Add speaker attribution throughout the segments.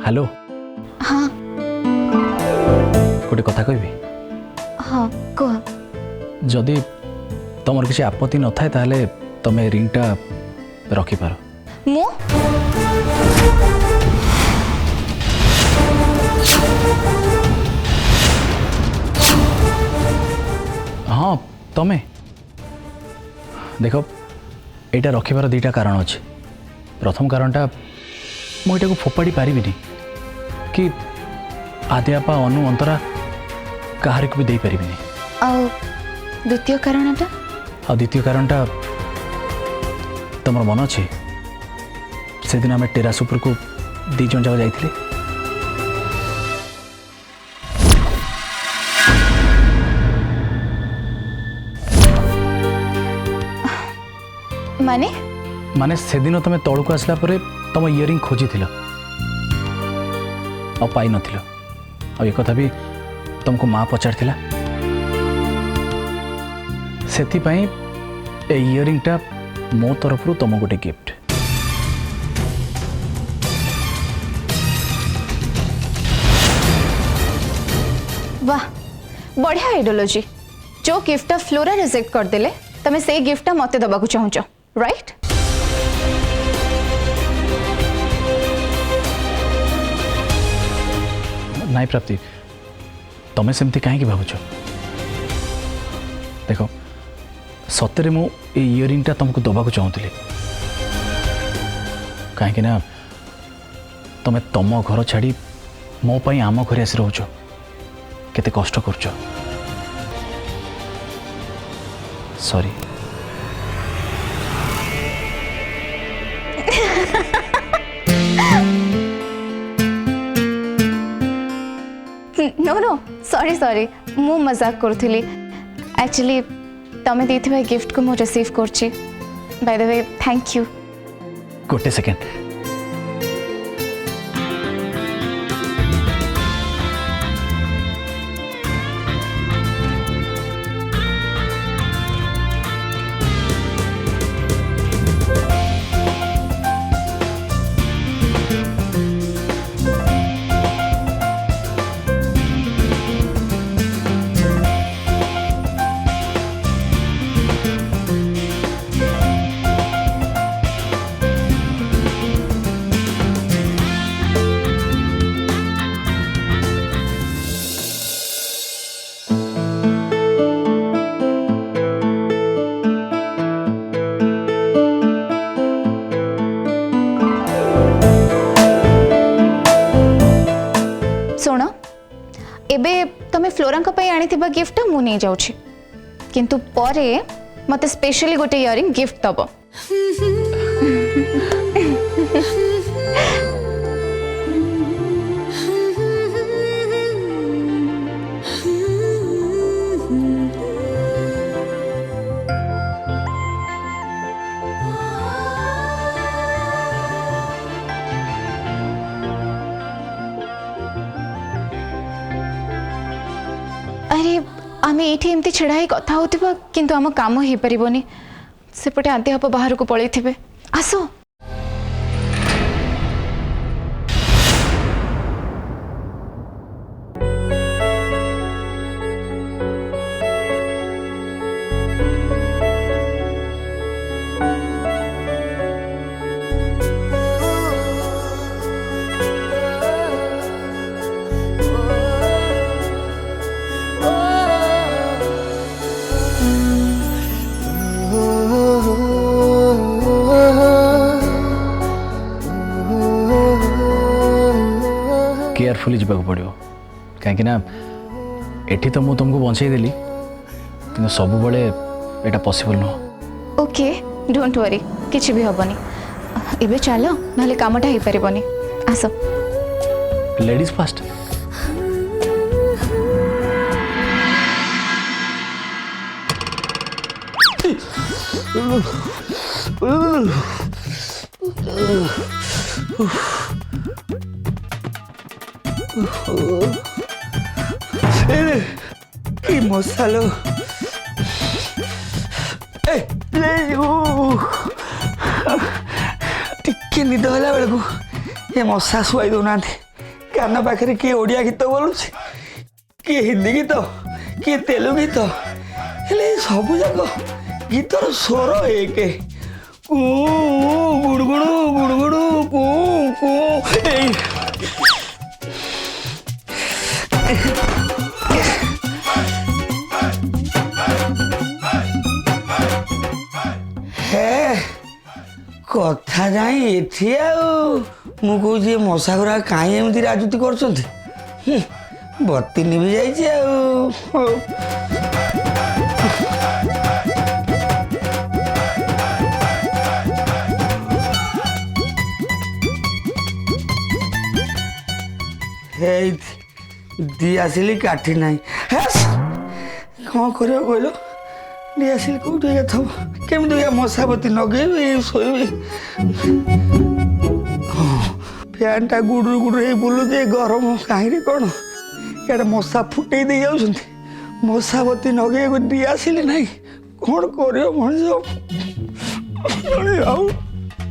Speaker 1: Hello
Speaker 2: हाँ
Speaker 1: गोटे कथा कहबी
Speaker 2: हाँ कह
Speaker 1: जदि तुम किसी आपत्ति न थाए ताहले तमे रिंगटा रखिपार
Speaker 2: मु
Speaker 1: हाँ तमे देख यहाँ रखिबार दुईटा कारण अच्छे। प्रथम कारणटा मुझे फोपाड़ी पारिनी कि आदिआपा अनु अंतरा कहार को भी दे पारिनी।
Speaker 2: द्वितीय कारणटा
Speaker 1: आ द्वितीय कारणटा तुम मन अच्छे से दिन आम टेरास उपर को दी जन जाक जाइथिले
Speaker 2: माने
Speaker 1: माने से दिन तुम तौक आसला परे तुम इयरिंग खोजी पाई न ये कथा भी तुमको माँ पचार से इयरिंगटा मो तरफ तुम गोटे गिफ्ट।
Speaker 2: वाह बढ़िया आइडियोलॉजी। जो गिफ्ट फ्लोरा रिजेक्ट करदेले तमे से गिफ्ट मते दबाकू चाहूच राइट।
Speaker 1: नाई प्राप्ति तमें सेमती कहीं भावुच देख सतरे मु इयरिंगटा तुमको दबाकू चाहूली कहीं ना तमें तम घर छाड़ी मो पाई आम घर आसी रोच केते कष्ट करुच sorry.
Speaker 2: No no sorry sorry मु मजाक करूली एक्चुअली तमे देथिबा गिफ्ट को मु रिसीव करछि by the way thank you.
Speaker 1: गोटे सेकेंड
Speaker 2: सुन एबे तमे फ्लोरा को पई आनी थिबा गिफ्ट मु नहीं जाउछि किंतु परे मते स्पेशली गोटे इयरिंग गिफ्ट दबो। अरे आम ये एमती छिड़ा ही कथा होतिबा किंतु आम काम हो पारिबोनी सेपटे आदि आप बाहर को पड़े थे आसो।
Speaker 1: केयरफुली जावाक पड़ो कहीं एठी तो मु तुमको बंचाई देली कि सब बड़े एटा पॉसिबल नुह।
Speaker 2: ओके डोंट वरी किछि भी हबनी एबे चलो नले कामटा ही परिबनी आसो।
Speaker 1: लेडीज फर्स्ट
Speaker 3: কি মশালো ଟିକେ ନିଦ ହେଲା ବେଳକୁ ଏ ମଶା ଶୁଆଇ ଦେଉନାହାନ୍ତି। कान पाखे किए ओडिया गीत बोलू किए हिंदी गीत किए तेलुगु गीत हेले सब जाक गीतर स्वर एक गुड़गुड़ू गुड़गुड़ू कू कू कथा जाई एठी मु कौची मशा गुरा कहीं एमती राजुति कर बत्ती निभि जाइए दिआसिली काठी ना कौन कर कहल दिआसिली कौटे थब केमी मशाबती नगे शोबी फैन टा गुडुर गुडुर बुलूचे गरम कहीं कौन इे मशा फुटे दे जाऊँ मशाबती नगे दिआसिली ना कौन कर मनीष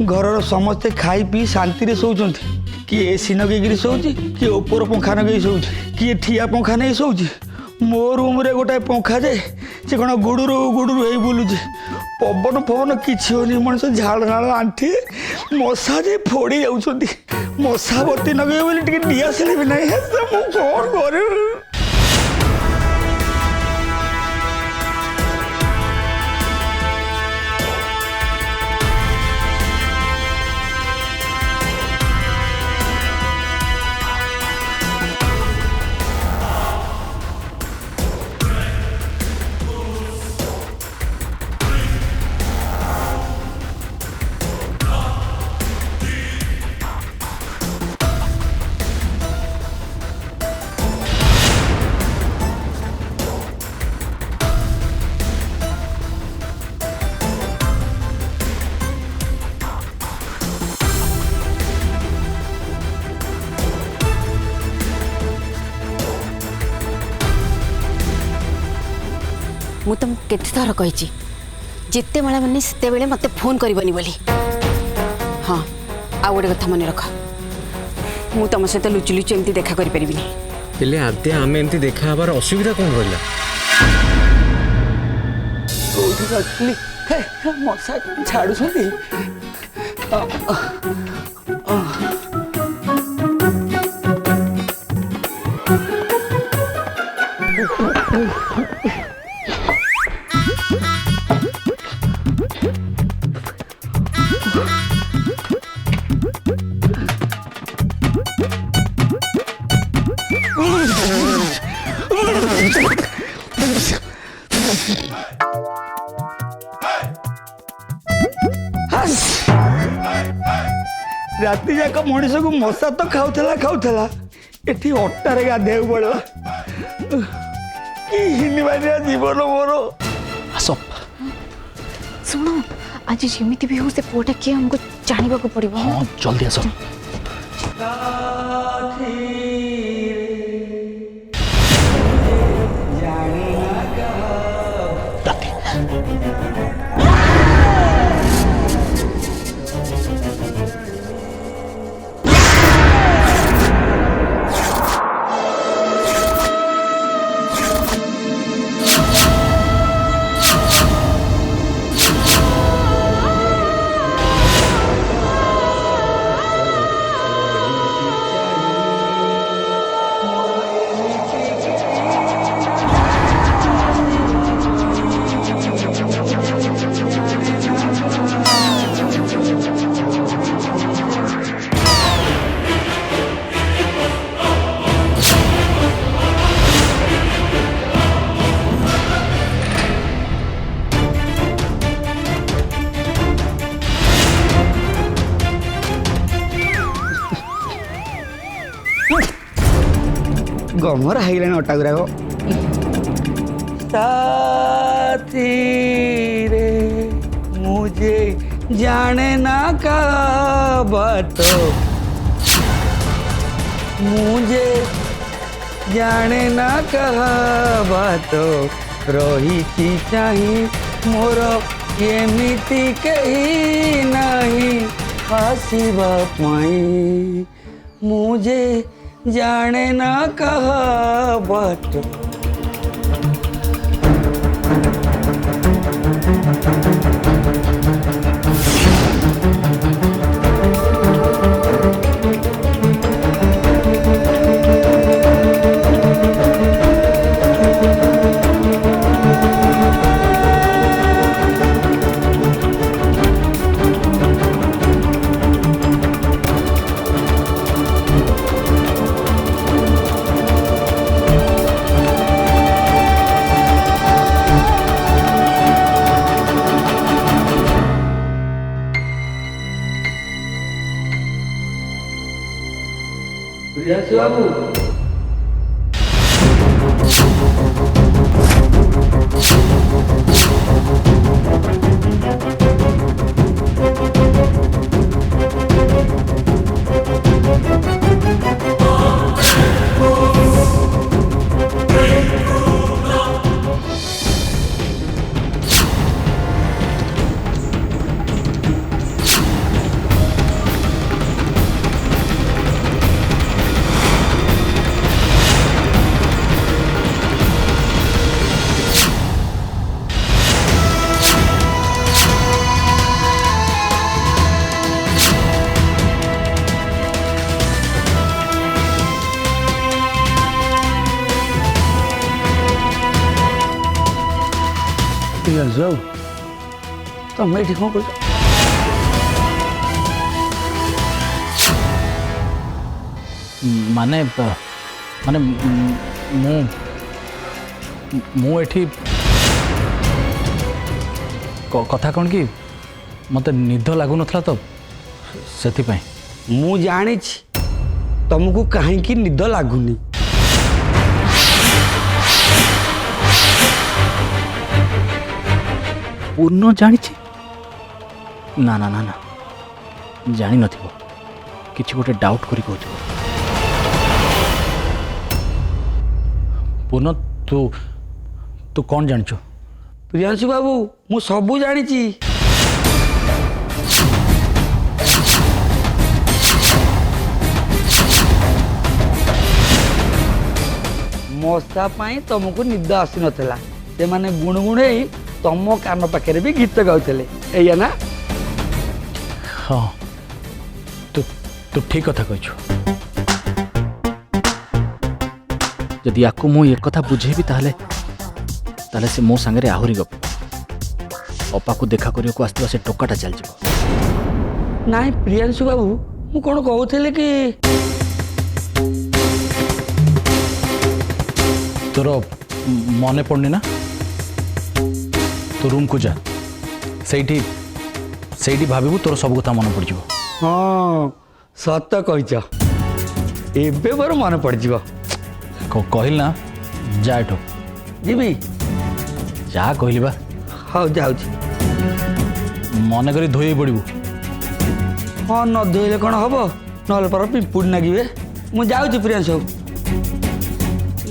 Speaker 3: घर समस्ते खाई पी शांति शोचती किए एसी नगे शोची किए ऊपर पंखा नगे शोची किए ठिया पंखा नहीं शोची मो रूम रे गोटाए पंखा जाए से कौन गुडुरु गुडुरु हो बुलूची पवन पवन किसी होनी मनीष झाड़ झाड़ आंठी मशा जे फोड़ी जाऊँ मशाबती नगे बोली दिआसिली भी नहीं कौन कर
Speaker 4: मु तुम केते थर कही जिते बेला मैंने सेते बेले मते फोन करबनी बोली हाँ आ गोटे कथा मन रख मु तुम सहित लुचि लुचि एमती देखा करि परिबिनी
Speaker 5: हेले आदे आमे एमती देखा हबार असुविधा कौन रहिला
Speaker 3: मशा छाड़ू राति जाक मनीष को मशा तो खाऊला एटी अट्टारे गाधे पड़ा कि जीवन मोर
Speaker 1: आस
Speaker 2: शुणु आज जमी भी हो से पुआटा किए हमको जानवा को पड़ो।
Speaker 1: हाँ जल्दी आस
Speaker 3: गमर हाइलाइन अटा गुराक साथी रे मुझे जाने ना का बात मुझे जाने ना कहा बात रही चाहिए मोर एमिति कहीं नहीं हसीबा पाई मुझे जाने ना कहा बाट। प्रियांशु बाबू प्रियांशु बाबू तुम ये कौन कर
Speaker 1: माने माने मु मु एठी कथा कौन कि मत निद लगु नथला तो सेथिपाई
Speaker 3: मु जानी तुमको कहीं निद लगुनि
Speaker 1: पूर्ण जानी ना ना ना ना जानी नथिबो किछि गोटे डाउट करी कहथिबो पूर्ण तू तू कौन जानिଛୁ
Speaker 3: प्रियांशु बाबू मु सबू जानी मशा पाई तुमको निद आसी नथला से माने गुणगुणे तुम कान पाखे भी गीत गाउले एया ना
Speaker 1: हाँ तू तू ठीक कथा कहଛୁ जदि याकू मु एक कथा बुझेबी ताहले ताहले से मो संगे आहुरी गप अपा को देखा करियो को आस्तबा से टोकाटा चल जिवो
Speaker 3: नाई प्रियांशु बाबू मु कौन कहूले कि
Speaker 1: तोर मने पड़नी ना तो रूम को जा सेठी सेठी भाबू तोर सब कथा मन पड़ जिवो
Speaker 3: हाँ सत कहीच एबे मोर मन पड़ जा
Speaker 1: कहल ना जा एठो
Speaker 3: जीवी
Speaker 1: जा कहली बा
Speaker 3: हाँ जाऊ
Speaker 1: मन करी धोई पड़ू
Speaker 3: हाँ न धोइले कौन हम ना पर पिंपुड़ी नागिबे मु जाऊँ प्रियांशु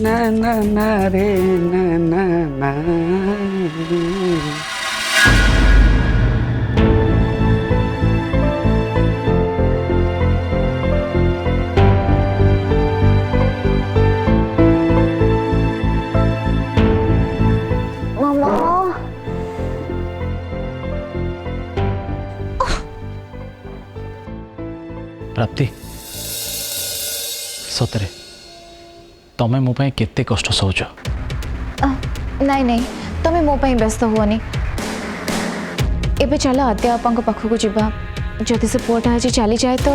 Speaker 3: ना ना ना रे ना ना ना
Speaker 1: प्राप्ति सतरे तमें मो पाई केते कष्ट सौच
Speaker 2: नाई नाई तुम्हें मो पाई व्यस्त हुअनी एबे चल आद्या आपा पाखक जावा जदि से पुआटा आज चली जाए तो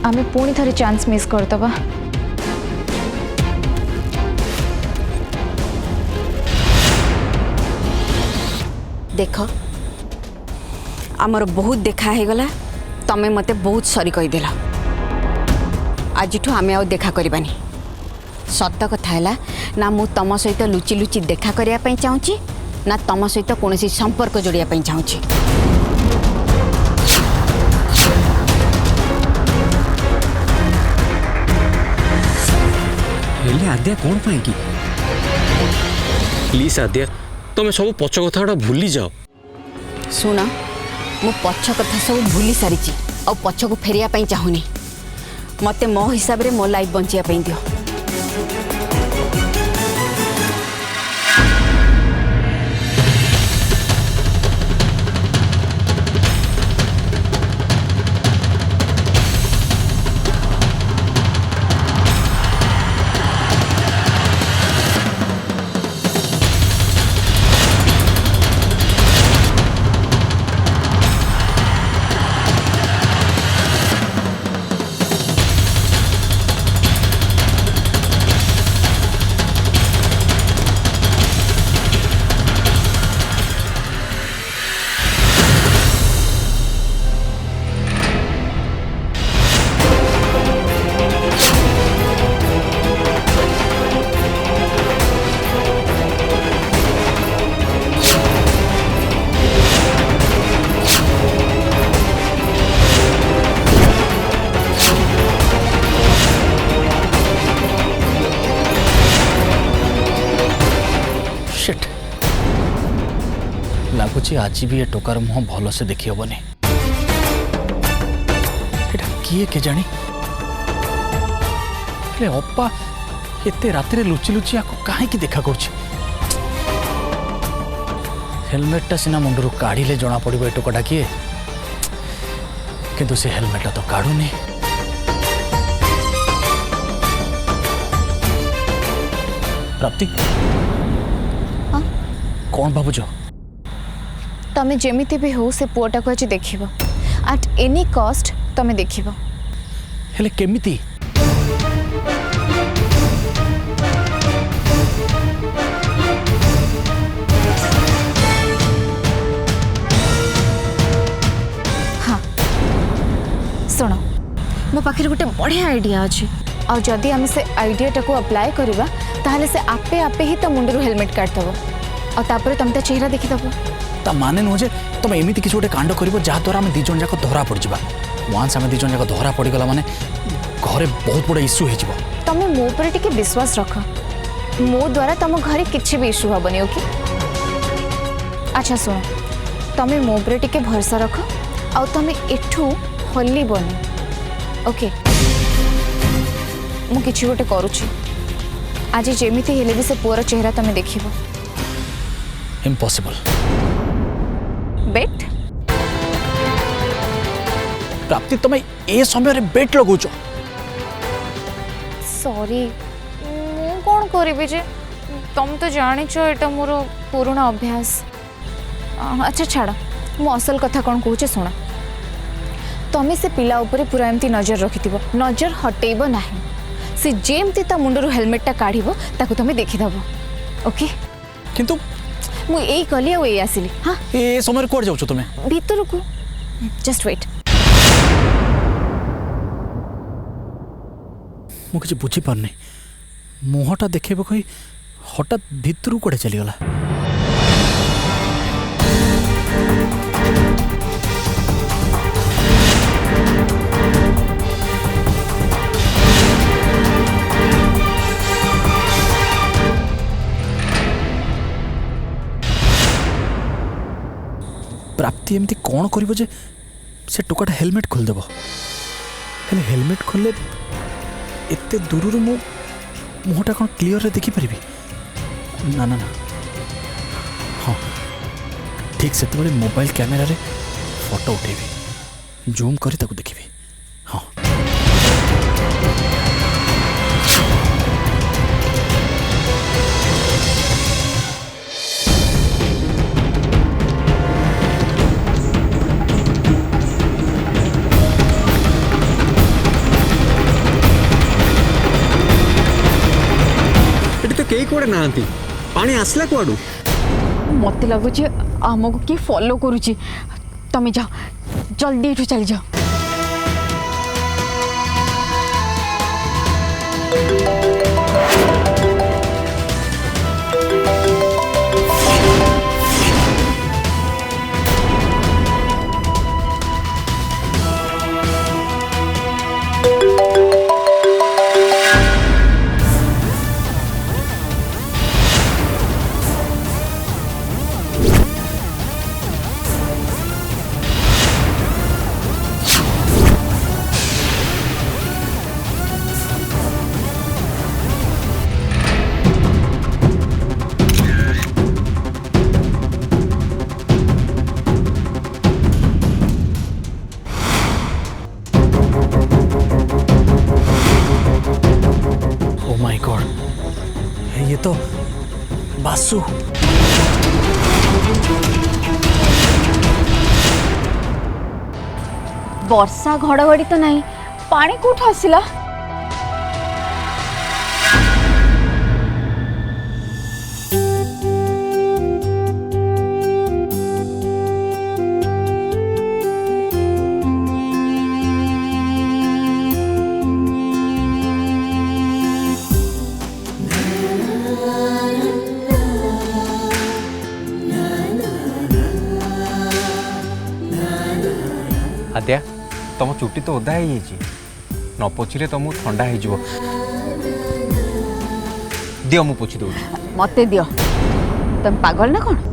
Speaker 2: आम पुणी थे चांस मिस करदबा
Speaker 4: देख आमर बहुत देखा है गला तमें मते बहुत सरी कहीदेल आज आम आ देखा करबानी सत कथा है ना मु तम सहित लुचि लुचि देखा करने चाहूँगी ना तम सहित कौन संपर्क जोड़ाई चाहूँगी
Speaker 5: हेले आद्या कौन पाई कि प्लीज आद्या तुम सब पछ कथा भूली जाओ
Speaker 4: शुण मु पछ कथा सब भूली सारी आ पछ को फेरिया चाहूनी मते मो हिसाब रे मो लाइफ बंचिया पे दियो।
Speaker 1: शिट लगुच आज भी ये टोकार मुह भल से देखी हेनी किए के जानी अपा एते रातिर लुचि लुचि आपको कहीं देखा कर हेलमेटा सीना मुंडरू काढ़े जना पड़ो ये टोकाटा किए किंतु से हेलमेटा तो काढ़ुनी प्राप्ति कौन भावुच
Speaker 2: तमें जेमिति भी हो से पुआटा को आज देखिबो एट एनी कॉस्ट तमें देखिबो
Speaker 1: हेले केमिति
Speaker 2: हाँ सुनो मो पाखे गोटे बढ़िया आइडिया अच्छे और जदि आम से आइडियाटा को अप्लाई करवा ताहले से आपे आपे ही तो मुंडरू हेलमेट काटदब और तापर तुम ता चेहरा देखीदब
Speaker 1: ता माने नुह जे तुम एमती किसी गोटे कांड कर जहाँ द्वारा आम दीज जाक धरा पड़ जा वान्स आम दीज जाक धरा पड़गला माने घरे बहुत बड़ा इश्यू हो
Speaker 2: तमें मो पर टिके विश्वास रख मो द्वारा तुम घरे किसी भी इश्यू हेनी ओके अच्छा सुन तमें मो पर टिके भरोसा रख आ तमें एठू हल्ली बनी ओके मु किछि गोटे करूछि आज जेमिति हेले भी से पुअर चेहरा तमें देखिबो
Speaker 1: इम्पॉसिबल
Speaker 2: बेट
Speaker 1: प्राप्ति तुम्हें ए समय रे बेट लगौछ
Speaker 2: सॉरी मु कौन करिबे जे तुम तो जानिछ एटा मोर पुराना अभ्यास अच्छा छाड़ मु असल कथा कौन कहूचे सुना तमें से पिला ऊपर पूरा एमती नजर रखिथिबो नजर हटेइबो नाही से जेमती ता मुंडरू हेलमेटा काढ़िबो ताकू तमें देखिदबो ओके
Speaker 1: किंतु
Speaker 2: मु एई कली आ एई आसिली हां
Speaker 1: ए समय कोड जाउछ तुमे
Speaker 2: भीतर को जस्ट वेट
Speaker 1: मु किछ बुझी पारनी मुहटा देखेबो कहि हठात भीतर कोडे चली गला प्राप्ति एमती कौन करिवो जे से टोकाटा हेलमेट खोल देबो हेले हेलमेट खोलले एते दूरରୁ मु मुहटा कौन क्लियर रे देखि परिबी ना ना ना हाँ ठीक से तो मोबाइल कैमेरा रे फोटो उठेबी जूम करी ताकू देखिबी हाँ
Speaker 5: कई कोड़े ना पानी आसला कुआडू
Speaker 2: मत लगुच आमको किए फॉलो करुच्ची तमें जाओ जल्दी एठू चली जाओ
Speaker 1: आसू।
Speaker 2: वर्षा घड़घड़ी तो नहीं, पानी कोठ आसिला?
Speaker 5: आद्या तुम चुट्टी तो ओदा हो न पोछिले तुमको ठंडा हो दियो मु पोछि दउछि।
Speaker 4: मते दियो, तुम पागल ना कौन?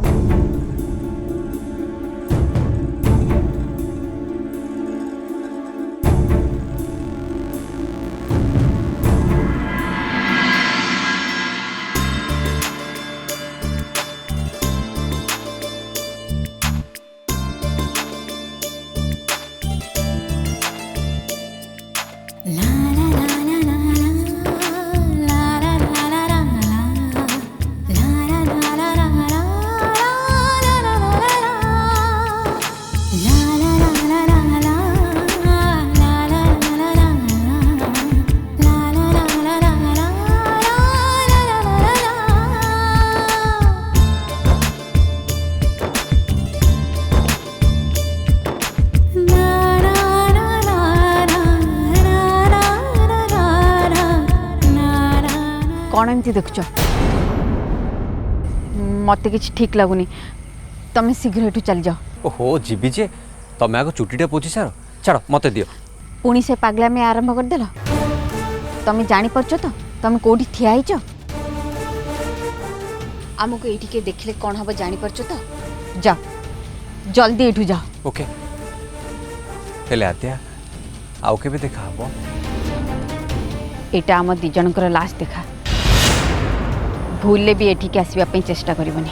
Speaker 4: कौन एमती देखुच? मत कि ठीक लगुनि, तुम शीघ्र एठू चल जाओ।
Speaker 5: ओहो जीवी जे तुम आग चुट्टीटा पोछि सार, छाड़ मत दियो।
Speaker 4: पुणी से पागला में आरंभ करदेल। तुम जानी परछ तो तुम कोठी ठिया हिच? आमको एठी के देखले कौन हबो जानी परछ तो? जाओ जल्दी एठू जाओ।
Speaker 5: ओके हेले आद्या आउ केबे देखा हबो?
Speaker 4: एटा आम दी जनकर लास्ट देखा। भूल भी एठी के आसवा चेष्टा करबनी।